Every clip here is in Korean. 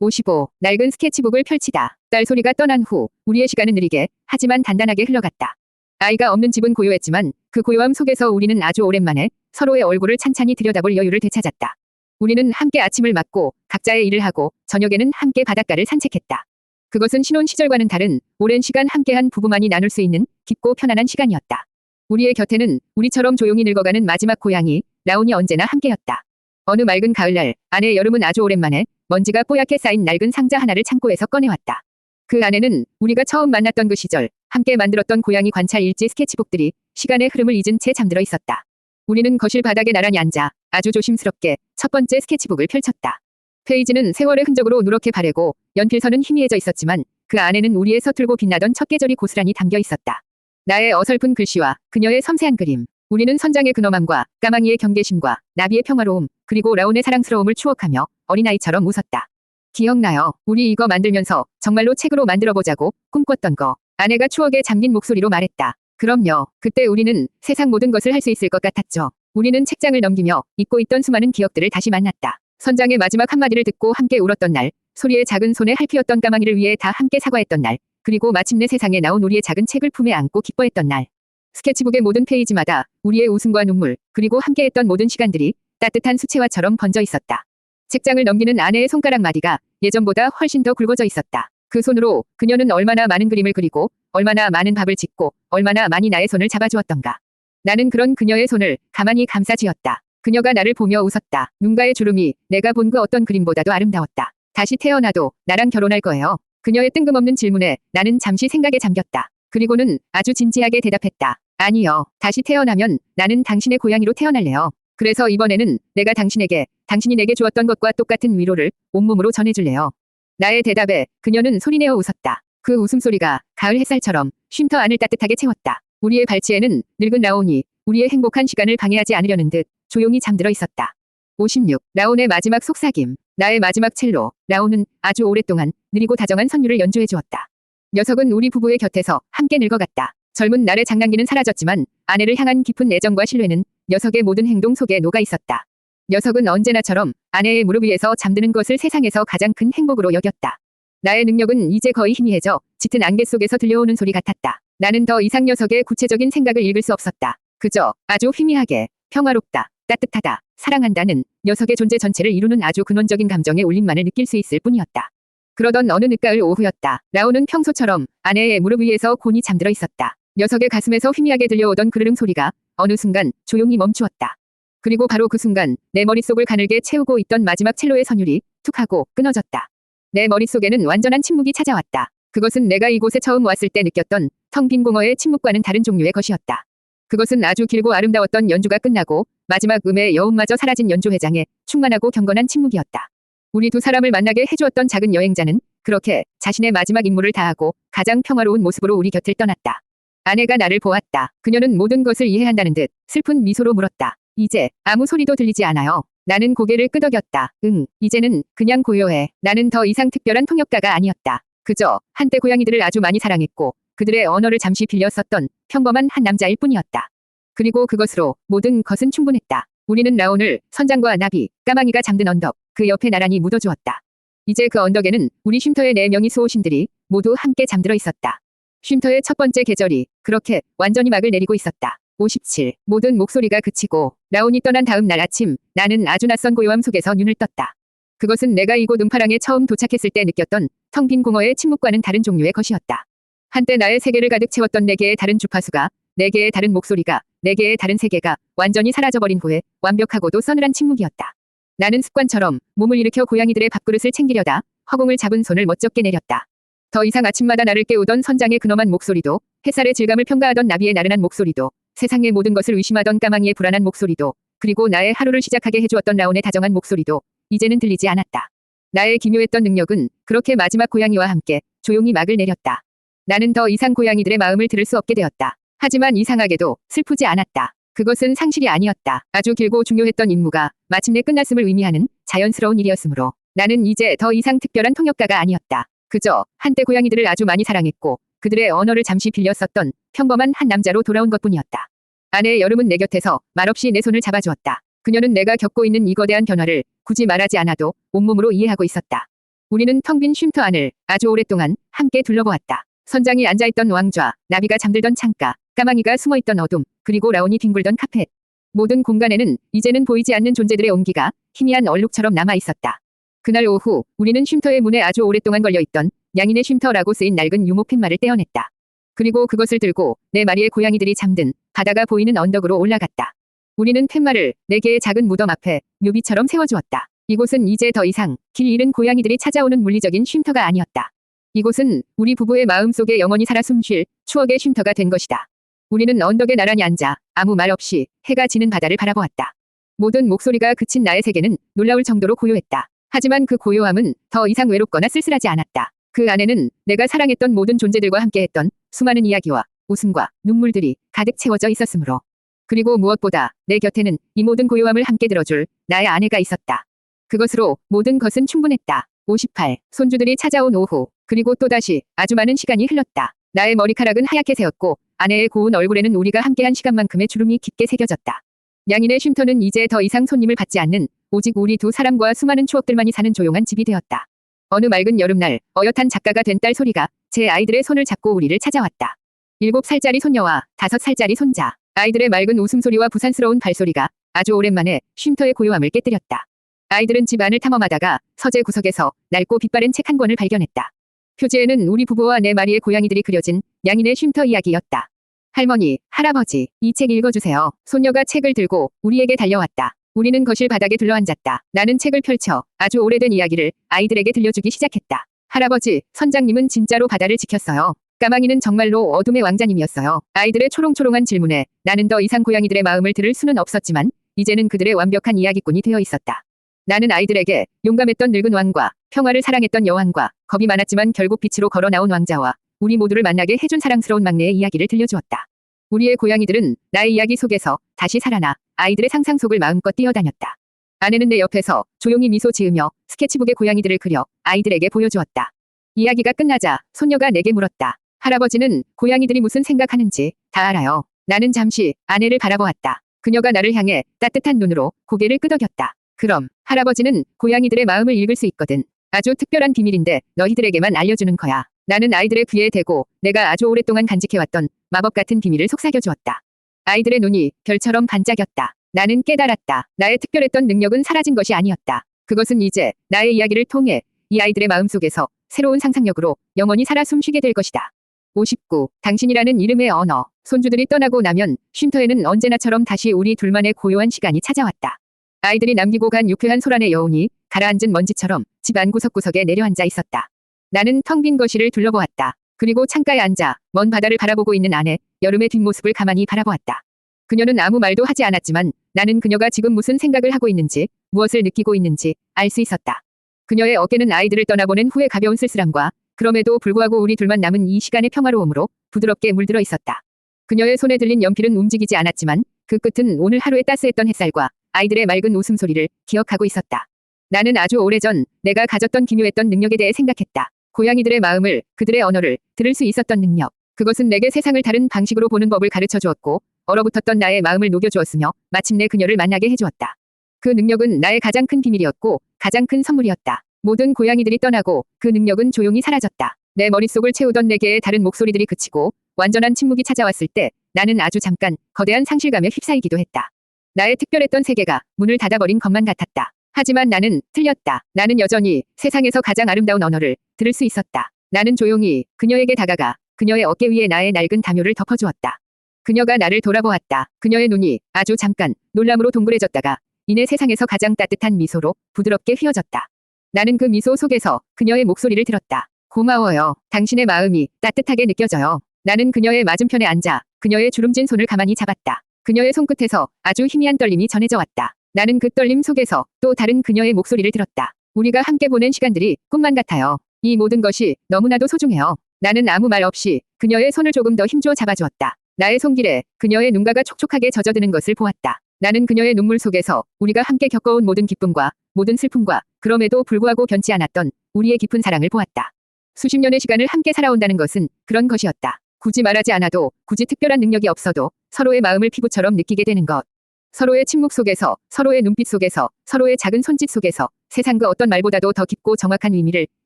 55. 낡은 스케치북을 펼치다. 딸 소리가 떠난 후 우리의 시간은 느리게 하지만 단단하게 흘러갔다. 아이가 없는 집은 고요했지만 그 고요함 속에서 우리는 아주 오랜만에 서로의 얼굴을 찬찬히 들여다볼 여유를 되찾았다. 우리는 함께 아침을 맞고 각자의 일을 하고 저녁에는 함께 바닷가를 산책했다. 그것은 신혼 시절과는 다른 오랜 시간 함께한 부부만이 나눌 수 있는 깊고 편안한 시간이었다. 우리의 곁에는 우리처럼 조용히 늙어가는 마지막 고양이 라온이 언제나 함께였다. 어느 맑은 가을날 아내의 여름은 아주 오랜만에 먼지가 뽀얗게 쌓인 낡은 상자 하나를 창고에서 꺼내왔다. 그 안에는 우리가 처음 만났던 그 시절 함께 만들었던 고양이 관찰 일지 스케치북들이 시간의 흐름을 잊은 채 잠들어 있었다. 우리는 거실 바닥에 나란히 앉아 아주 조심스럽게 첫 번째 스케치북을 펼쳤다. 페이지는 세월의 흔적으로 누렇게 바래고 연필선은 희미해져 있었지만 그 안에는 우리의 서툴고 빛나던 첫 계절이 고스란히 담겨 있었다. 나의 어설픈 글씨와 그녀의 섬세한 그림, 우리는 선장의 근엄함과 까마귀의 경계심과 나비의 평화로움, 그리고 라온의 사랑스러움을 추억하며 어린아이처럼 웃었다. 기억나요? 우리 이거 만들면서 정말로 책으로 만들어보자고 꿈꿨던 거. 아내가 추억에 잠긴 목소리로 말했다. 그럼요. 그때 우리는 세상 모든 것을 할 수 있을 것 같았죠. 우리는 책장을 넘기며 잊고 있던 수많은 기억들을 다시 만났다. 선장의 마지막 한마디를 듣고 함께 울었던 날, 소리의 작은 손에 핥히었던 까마귀를 위해 다 함께 사과했던 날, 그리고 마침내 세상에 나온 우리의 작은 책을 품에 안고 기뻐했던 날. 스케치북의 모든 페이지마다 우리의 웃음과 눈물, 그리고 함께했던 모든 시간들이 따뜻한 수채화처럼 번져 있었다. 책장을 넘기는 아내의 손가락 마디가 예전보다 훨씬 더 굵어져 있었다. 그 손으로 그녀는 얼마나 많은 그림을 그리고 얼마나 많은 밥을 짓고 얼마나 많이 나의 손을 잡아주었던가. 나는 그런 그녀의 손을 가만히 감싸쥐었다. 그녀가 나를 보며 웃었다. 눈가의 주름이 내가 본 그 어떤 그림보다도 아름다웠다. 다시 태어나도 나랑 결혼할 거예요. 그녀의 뜬금없는 질문에 나는 잠시 생각에 잠겼다. 그리고는 아주 진지하게 대답했다. 아니요. 다시 태어나면 나는 당신의 고양이로 태어날래요. 그래서 이번에는 내가 당신에게 당신이 내게 주었던 것과 똑같은 위로를 온몸으로 전해줄래요. 나의 대답에 그녀는 소리내어 웃었다. 그 웃음소리가 가을 햇살처럼 쉼터 안을 따뜻하게 채웠다. 우리의 발치에는 늙은 라온이 우리의 행복한 시간을 방해하지 않으려는 듯 조용히 잠들어 있었다. 56. 라온의 마지막 속삭임. 나의 마지막 첼로. 라온은 아주 오랫동안 느리고 다정한 선율을 연주해 주었다. 녀석은 우리 부부의 곁에서 함께 늙어갔다. 젊은 날의 장난기는 사라졌지만 아내를 향한 깊은 애정과 신뢰는 녀석의 모든 행동 속에 녹아 있었다. 녀석은 언제나처럼 아내의 무릎 위에서 잠드는 것을 세상에서 가장 큰 행복으로 여겼다. 나의 능력은 이제 거의 희미해져 짙은 안개 속에서 들려오는 소리 같았다. 나는 더 이상 녀석의 구체적인 생각을 읽을 수 없었다. 그저 아주 희미하게 평화롭다, 따뜻하다, 사랑한다는 녀석의 존재 전체를 이루는 아주 근원적인 감정의 울림만을 느낄 수 있을 뿐이었다. 그러던 어느 늦가을 오후였다. 라온은 평소처럼 아내의 무릎 위에서 곤히 잠들어 있었다. 녀석의 가슴에서 희미하게 들려오던 그르릉 소리가 어느 순간 조용히 멈추었다. 그리고 바로 그 순간 내 머릿속을 가늘게 채우고 있던 마지막 첼로의 선율이 툭 하고 끊어졌다. 내 머릿속에는 완전한 침묵이 찾아왔다. 그것은 내가 이곳에 처음 왔을 때 느꼈던 텅 빈 공허의 침묵과는 다른 종류의 것이었다. 그것은 아주 길고 아름다웠던 연주가 끝나고 마지막 음의 여운마저 사라진 연주 회장에 충만하고 경건한 침묵이었다. 우리 두 사람을 만나게 해주었던 작은 여행자는 그렇게 자신의 마지막 임무를 다하고 가장 평화로운 모습으로 우리 곁을 떠났다. 아내가 나를 보았다. 그녀는 모든 것을 이해한다는 듯 슬픈 미소로 물었다. 이제 아무 소리도 들리지 않아요. 나는 고개를 끄덕였다. 이제는 그냥 고요해. 나는 더 이상 특별한 통역가가 아니었다. 그저 한때 고양이들을 아주 많이 사랑했고 그들의 언어를 잠시 빌려 썼던 평범한 한 남자일 뿐이었다. 그리고 그것으로 모든 것은 충분했다. 우리는 라온을 선장과 나비, 까마귀가 잠든 언덕, 그 옆에 나란히 묻어주었다. 이제 그 언덕에는 우리 쉼터의 4명의 수호신들이 모두 함께 잠들어 있었다. 쉼터의 첫 번째 계절이 그렇게 완전히 막을 내리고 있었다. 57. 모든 목소리가 그치고 라온이 떠난 다음 날 아침 나는 아주 낯선 고요함 속에서 눈을 떴다. 그것은 내가 이곳 음파랑에 처음 도착했을 때 느꼈던 텅 빈 공허의 침묵과는 다른 종류의 것이었다. 한때 나의 세계를 가득 채웠던 4개의 다른 주파수가 4개의 다른 목소리가 4개의 다른 세계가 완전히 사라져버린 후에 완벽하고도 서늘한 침묵이었다. 나는 습관처럼 몸을 일으켜 고양이들의 밥그릇을 챙기려다 허공을 잡은 손을 멋쩍게 내렸다. 더 이상 아침마다 나를 깨우던 선장의 근엄한 목소리도 햇살의 질감을 평가하던 나비의 나른한 목소리도 세상의 모든 것을 의심하던 까마귀의 불안한 목소리도 그리고 나의 하루를 시작하게 해주었던 라온의 다정한 목소리도 이제는 들리지 않았다. 나의 기묘했던 능력은 그렇게 마지막 고양이와 함께 조용히 막을 내렸다. 나는 더 이상 고양이들의 마음을 들을 수 없게 되었다. 하지만 이상하게도 슬프지 않았다. 그것은 상실이 아니었다. 아주 길고 중요했던 임무가 마침내 끝났음을 의미하는 자연스러운 일이었으므로 나는 이제 더 이상 특별한 통역가가 아니었다. 그저 한때 고양이들을 아주 많이 사랑했고 그들의 언어를 잠시 빌려 썼던 평범한 한 남자로 돌아온 것뿐이었다. 아내의 여름은 내 곁에서 말없이 내 손을 잡아주었다. 그녀는 내가 겪고 있는 이 거대한 변화를 굳이 말하지 않아도 온몸으로 이해하고 있었다. 우리는 텅 빈 쉼터 안을 아주 오랫동안 함께 둘러보았다. 선장이 앉아있던 왕좌, 나비가 잠들던 창가, 까마귀가 숨어있던 어둠, 그리고 라온이 뒹굴던 카펫. 모든 공간에는 이제는 보이지 않는 존재들의 온기가 희미한 얼룩처럼 남아있었다. 그날 오후 우리는 쉼터의 문에 아주 오랫동안 걸려있던 양인의 쉼터라고 쓰인 낡은 유목 팻말을 떼어냈다. 그리고 그것을 들고 4마리의 고양이들이 잠든 바다가 보이는 언덕으로 올라갔다. 우리는 팻말을 4개의 작은 무덤 앞에 묘비처럼 세워주었다. 이곳은 이제 더 이상 길 잃은 고양이들이 찾아오는 물리적인 쉼터가 아니었다. 이곳은 우리 부부의 마음속에 영원히 살아 숨쉴 추억의 쉼터가 된 것이다. 우리는 언덕에 나란히 앉아 아무 말 없이 해가 지는 바다를 바라보았다. 모든 목소리가 그친 나의 세계는 놀라울 정도로 고요했다. 하지만 그 고요함은 더 이상 외롭거나 쓸쓸하지 않았다. 그 안에는 내가 사랑했던 모든 존재들과 함께했던 수많은 이야기와 웃음과 눈물들이 가득 채워져 있었으므로. 그리고 무엇보다 내 곁에는 이 모든 고요함을 함께 들어줄 나의 아내가 있었다. 그것으로 모든 것은 충분했다. 58. 손주들이 찾아온 오후, 그리고 또다시 아주 많은 시간이 흘렀다. 나의 머리카락은 하얗게 새었고 아내의 고운 얼굴에는 우리가 함께한 시간만큼의 주름이 깊게 새겨졌다. 양인의 쉼터는 이제 더 이상 손님을 받지 않는 오직 우리 두 사람과 수많은 추억들만이 사는 조용한 집이 되었다. 어느 맑은 여름날 어엿한 작가가 된 딸 소리가 제 아이들의 손을 잡고 우리를 찾아왔다. 7살짜리 손녀와 5살짜리 손자. 아이들의 맑은 웃음소리와 부산스러운 발소리가 아주 오랜만에 쉼터의 고요함을 깨뜨렸다. 아이들은 집 안을 탐험하다가 서재 구석에서 낡고 빛바랜 책 한 권을 발견했다. 표지에는 우리 부부와 4마리의 고양이들이 그려진 양인의 쉼터 이야기였다. 할머니, 할아버지, 이 책 읽어주세요. 손녀가 책을 들고 우리에게 달려왔다. 우리는 거실 바닥에 둘러앉았다. 나는 책을 펼쳐 아주 오래된 이야기를 아이들에게 들려주기 시작했다. 할아버지, 선장님은 진짜로 바다를 지켰어요. 까마귀는 정말로 어둠의 왕자님이었어요. 아이들의 초롱초롱한 질문에 나는 더 이상 고양이들의 마음을 들을 수는 없었지만 이제는 그들의 완벽한 이야기꾼이 되어 있었다. 나는 아이들에게 용감했던 늙은 왕과 평화를 사랑했던 여왕과 겁이 많았지만 결국 빛으로 걸어 나온 왕자와 우리 모두를 만나게 해준 사랑스러운 막내의 이야기를 들려주었다. 우리의 고양이들은 나의 이야기 속에서 다시 살아나 아이들의 상상 속을 마음껏 뛰어다녔다. 아내는 내 옆에서 조용히 미소 지으며 스케치북에 고양이들을 그려 아이들에게 보여주었다. 이야기가 끝나자 손녀가 내게 물었다. 할아버지는 고양이들이 무슨 생각하는지 다 알아요. 나는 잠시 아내를 바라보았다. 그녀가 나를 향해 따뜻한 눈으로 고개를 끄덕였다. 그럼 할아버지는 고양이들의 마음을 읽을 수 있거든. 아주 특별한 비밀인데 너희들에게만 알려주는 거야. 나는 아이들의 귀에 대고 내가 아주 오랫동안 간직해왔던 마법 같은 비밀을 속삭여주었다. 아이들의 눈이 별처럼 반짝였다. 나는 깨달았다. 나의 특별했던 능력은 사라진 것이 아니었다. 그것은 이제 나의 이야기를 통해 이 아이들의 마음속에서 새로운 상상력으로 영원히 살아 숨쉬게 될 것이다. 59. 당신이라는 이름의 언어. 손주들이 떠나고 나면 쉼터에는 언제나처럼 다시 우리 둘만의 고요한 시간이 찾아왔다. 아이들이 남기고 간 유쾌한 소란의 여운이 가라앉은 먼지처럼 집 안 구석구석에 내려앉아 있었다. 나는 텅 빈 거실을 둘러보았다. 그리고 창가에 앉아 먼 바다를 바라보고 있는 아내, 여름의 뒷모습을 가만히 바라보았다. 그녀는 아무 말도 하지 않았지만 나는 그녀가 지금 무슨 생각을 하고 있는지, 무엇을 느끼고 있는지 알 수 있었다. 그녀의 어깨는 아이들을 떠나보낸 후의 가벼운 쓸쓸함과 그럼에도 불구하고 우리 둘만 남은 이 시간의 평화로움으로 부드럽게 물들어 있었다. 그녀의 손에 들린 연필은 움직이지 않았지만 그 끝은 오늘 하루의 따스했던 햇살과 아이들의 맑은 웃음소리를 기억하고 있었다. 나는 아주 오래전 내가 가졌던 기묘했던 능력에 대해 생각했다. 고양이들의 마음을, 그들의 언어를 들을 수 있었던 능력. 그것은 내게 세상을 다른 방식으로 보는 법을 가르쳐 주었고 얼어붙었던 나의 마음을 녹여주었으며 마침내 그녀를 만나게 해주었다. 그 능력은 나의 가장 큰 비밀이었고 가장 큰 선물이었다. 모든 고양이들이 떠나고 그 능력은 조용히 사라졌다. 내 머릿속을 채우던 4개의 다른 목소리들이 그치고 완전한 침묵이 찾아왔을 때 나는 아주 잠깐 거대한 상실감에 휩싸이기도 했다. 나의 특별했던 세계가 문을 닫아버린 것만 같았다. 하지만 나는 틀렸다. 나는 여전히 세상에서 가장 아름다운 언어를 들을 수 있었다. 나는 조용히 그녀에게 다가가 그녀의 어깨 위에 나의 낡은 담요를 덮어주었다. 그녀가 나를 돌아보았다. 그녀의 눈이 아주 잠깐 놀람으로 동그래졌다가 이내 세상에서 가장 따뜻한 미소로 부드럽게 휘어졌다. 나는 그 미소 속에서 그녀의 목소리를 들었다. 고마워요. 당신의 마음이 따뜻하게 느껴져요. 나는 그녀의 맞은편에 앉아 그녀의 주름진 손을 가만히 잡았다. 그녀의 손끝에서 아주 희미한 떨림이 전해져 왔다. 나는 그 떨림 속에서 또 다른 그녀의 목소리를 들었다. 우리가 함께 보낸 시간들이 꿈만 같아요. 이 모든 것이 너무나도 소중해요. 나는 아무 말 없이 그녀의 손을 조금 더 힘주어 잡아주었다. 나의 손길에 그녀의 눈가가 촉촉하게 젖어드는 것을 보았다. 나는 그녀의 눈물 속에서 우리가 함께 겪어온 모든 기쁨과 모든 슬픔과 그럼에도 불구하고 변치 않았던 우리의 깊은 사랑을 보았다. 수십 년의 시간을 함께 살아온다는 것은 그런 것이었다. 굳이 말하지 않아도, 굳이 특별한 능력이 없어도 서로의 마음을 피부처럼 느끼게 되는 것. 서로의 침묵 속에서, 서로의 눈빛 속에서, 서로의 작은 손짓 속에서 세상 그 어떤 말보다도 더 깊고 정확한 의미를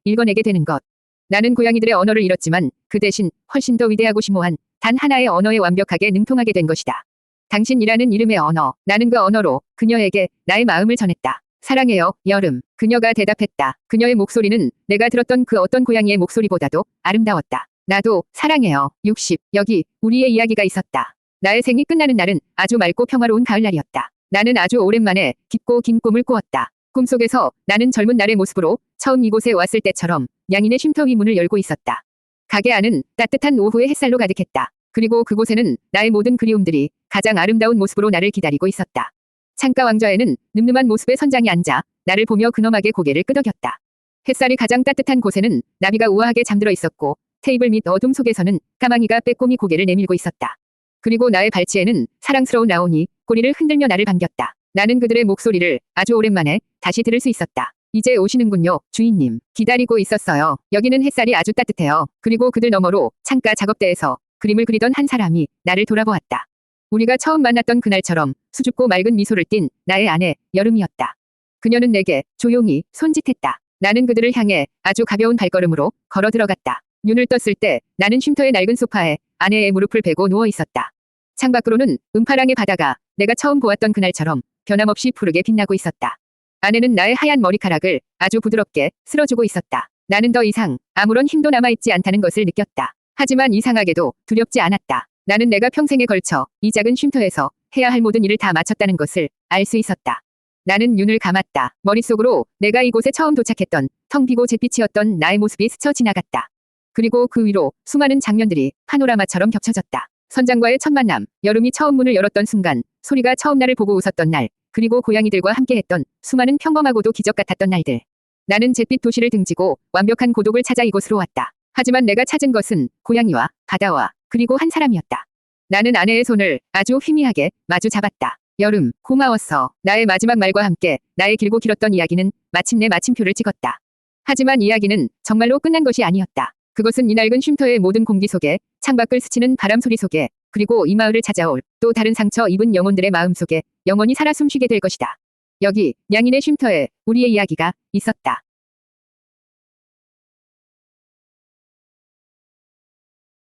읽어내게 되는 것. 나는 고양이들의 언어를 잃었지만 그 대신 훨씬 더 위대하고 심오한 단 하나의 언어에 완벽하게 능통하게 된 것이다. 당신이라는 이름의 언어. 나는 그 언어로 그녀에게 나의 마음을 전했다. 사랑해요, 여름. 그녀가 대답했다. 그녀의 목소리는 내가 들었던 그 어떤 고양이의 목소리보다도 아름다웠다. 나도 사랑해요. 60. 여기 우리의 이야기가 있었다. 나의 생이 끝나는 날은 아주 맑고 평화로운 가을날이었다. 나는 아주 오랜만에 깊고 긴 꿈을 꾸었다. 꿈속에서 나는 젊은 날의 모습으로 처음 이곳에 왔을 때처럼 양인의 쉼터 위 문을 열고 있었다. 가게 안은 따뜻한 오후의 햇살로 가득했다. 그리고 그곳에는 나의 모든 그리움들이 가장 아름다운 모습으로 나를 기다리고 있었다. 창가 왕좌에는 늠름한 모습의 선장이 앉아 나를 보며 근엄하게 고개를 끄덕였다. 햇살이 가장 따뜻한 곳에는 나비가 우아하게 잠들어 있었고 테이블 밑 어둠 속에서는 까마귀가 빼꼼히 고개를 내밀고 있었다. 그리고 나의 발치에는 사랑스러운 라온이 꼬리를 흔들며 나를 반겼다. 나는 그들의 목소리를 아주 오랜만에 다시 들을 수 있었다. 이제 오시는군요, 주인님. 기다리고 있었어요. 여기는 햇살이 아주 따뜻해요. 그리고 그들 너머로 창가 작업대에서 그림을 그리던 한 사람이 나를 돌아보았다. 우리가 처음 만났던 그날처럼 수줍고 맑은 미소를 띤 나의 아내, 여름이었다. 그녀는 내게 조용히 손짓했다. 나는 그들을 향해 아주 가벼운 발걸음으로 걸어 들어갔다. 눈을 떴을 때 나는 쉼터의 낡은 소파에 아내의 무릎을 베고 누워 있었다. 창밖으로는 음파랑의 바다가 내가 처음 보았던 그날처럼 변함없이 푸르게 빛나고 있었다. 아내는 나의 하얀 머리카락을 아주 부드럽게 쓸어주고 있었다. 나는 더 이상 아무런 힘도 남아있지 않다는 것을 느꼈다. 하지만 이상하게도 두렵지 않았다. 나는 내가 평생에 걸쳐 이 작은 쉼터에서 해야 할 모든 일을 다 마쳤다는 것을 알 수 있었다. 나는 눈을 감았다. 머릿속으로 내가 이곳에 처음 도착했던 텅 비고 잿빛이었던 나의 모습이 스쳐 지나갔다. 그리고 그 위로 수많은 장면들이 파노라마처럼 겹쳐졌다. 선장과의 첫 만남, 여름이 처음 문을 열었던 순간, 소리가 처음 나를 보고 웃었던 날, 그리고 고양이들과 함께했던 수많은 평범하고도 기적 같았던 날들. 나는 잿빛 도시를 등지고 완벽한 고독을 찾아 이곳으로 왔다. 하지만 내가 찾은 것은 고양이와 바다와 그리고 한 사람이었다. 나는 아내의 손을 아주 희미하게 마주 잡았다. 여름, 고마웠어. 나의 마지막 말과 함께 나의 길고 길었던 이야기는 마침내 마침표를 찍었다. 하지만 이야기는 정말로 끝난 것이 아니었다. 그것은 이 낡은 쉼터의 모든 공기 속에, 창밖을 스치는 바람 소리 속에, 그리고 이 마을을 찾아올 또 다른 상처 입은 영혼들의 마음 속에 영원히 살아 숨쉬게 될 것이다. 여기 양인의 쉼터에 우리의 이야기가 있었다.